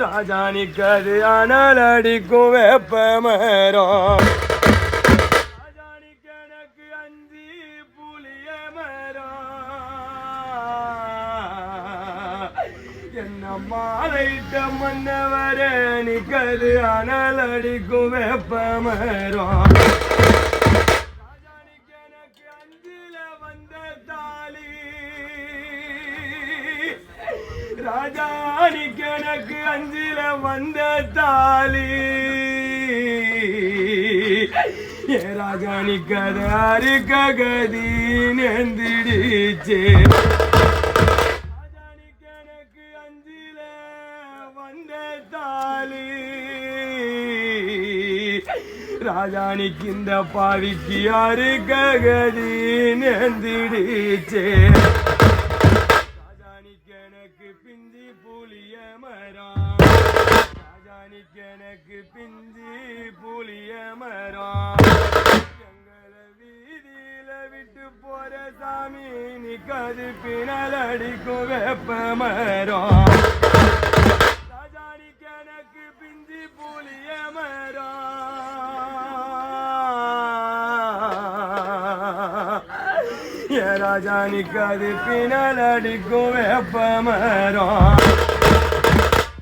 ராஜானிக்கது ஆனால் அடிக்கும் வேப்ப மரம் ராஜானிக்கு எனக்கு அஞ்சி புளிய மரம் என்ன மாலையிட்ட மன்னவர நிக்கது ஆனால் அடிக்கும் வேப்ப மரம் ராஜானிக்கு எனக்கு அஞ்சில வந்த தாலி ராஜானிக்கு எனக்கு அஞ்சில வந்த தாலி ஏ ராஜானிக்கு அது அறுக்க கதி நெந்திடுச்சே ராஜானிக்கு எனக்கு அஞ்சில வந்த தாலி ராஜானிக்கு இந்த பாவிக்கு அறுக்க கதி நெந்திடுச்சே எனக்கு பிஞ்சி புளிய மரம் ராஜானிக்கு எனக்கு பிஞ்சி புளிய மரம் எங்களை வீதியில விட்டு போற சாமி நிக்காது பின்னல் அடிக்கும் வேப்ப மரம் ராஜானிக்கு எனக்கு பிஞ்சி புளிய மரம் ராஜானிக்கு அது பின்னல் அடிக்கும் வேப்ப மரம்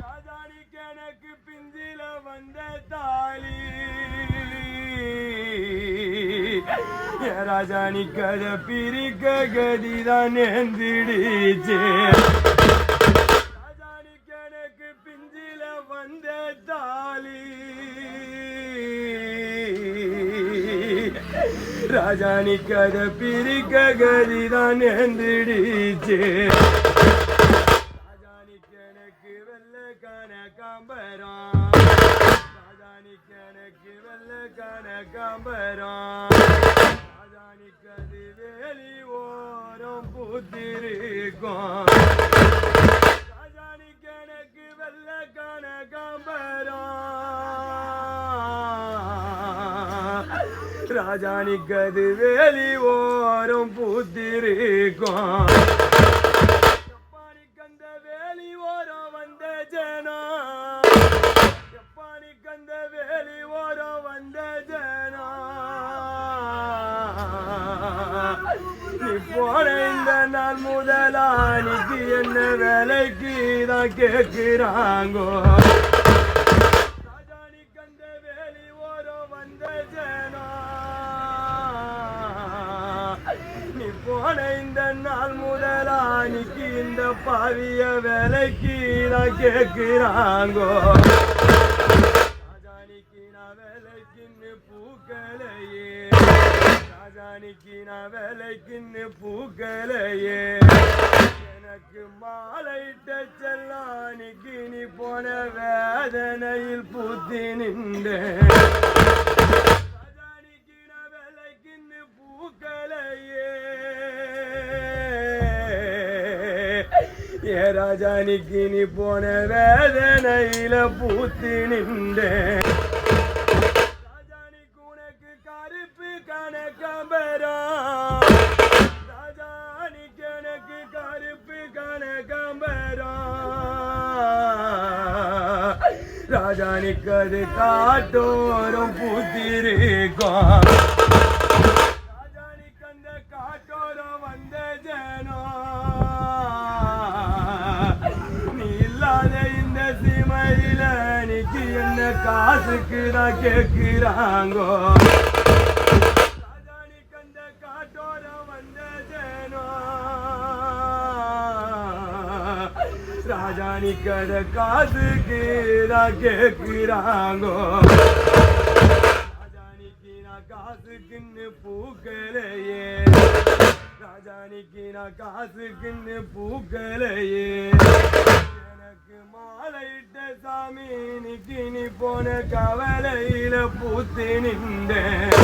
ராஜானிக்கு எனக்கு பிஞ்சில வந்த தாலி ராஜானிக்கு அதை பிரிக்க கதிதான் நெந்திடுச்சு ராஜானிக்கு எனக்கு பிஞ்சில வந்த தாலி ராஜானிக்கு அதை பிரிக்க கதிதான் நெந்திடுச்சு ராஜானிக்கு எனக்கு வெள்ளை கனகாம்பரம் ராஜானிக்கு எனக்கு வெள்ளை கனகாம்பரம் ராஜானிக்கு அது வேலி ஓரம் பூத்திருக்கும் ராஜானிக்கு எனக்கு வெள்ளை கனகாம்பரம் ராஜானிக்கு அது வேலி ஓரம் பூத்திருக்கும் எப்பானிக்கு அந்த வேலி ஓரம் வந்த ஜனம் எப்பானிக்கு அந்த வேலி ஓரம் வந்த ஜனம் நீ போன இந்த நாள் முதலானிக்கு என்ன வேலைக்கு தான் கேட்கிறாங்கோ ராஜானிக்கு அந்த வேலி ஓரம் வந்த ஜனம் நீ போன இந்த நாள் முதலானிக்கு இந்த பாவிய வேலைக்கு நான் கேட்கிறாங்கோ ராஜானிக்கு நான் வேலைக்குன்னு பூக்கலையே ராஜானிக்கு நான் வேலைக்குன்னு பூக்கலையே எனக்கு மாலையிட்ட செல்லானிக்கு நீ போன வேதனையில் பூத்தி நின்றேன் ராஜானிக்கு நான் வேலைக்குன்னு பூக்கலையே ஏ ராஜானிக்கு நீ போன வேதனையில பூத்தி நின்றேன் ராஜானிக்கு உனக்கு கருப்பு கனகாம்பரம் ராஜானிக்கு எனக்கு கருப்பு கனகாம்பரம் ராஜானிக்கு அது காட்டோரம் பூத்திருக்கும் ராஜானிக்கு அந்த காட்டோரம் வந்த ஜனம் சீமையில நிக்கு என்ன காசுக்கு தான் கேட்கிறாங்கோ ராஜானிக்கு அந்த காட்டோரம் வந்த ஜனம் ராஜானிக்கு அத காசுக்கு தான் கேட்கிறாங்கோ ராஜானிக்கு நான் காசுக்குன்னு பூக்கலையே ராஜானிக்கு நான் காசுக்குன்னு பூக்கலையே மாலையிட்ட சாமி நிக்கி நீ போன கவலையில பூத்தி நின்றேன்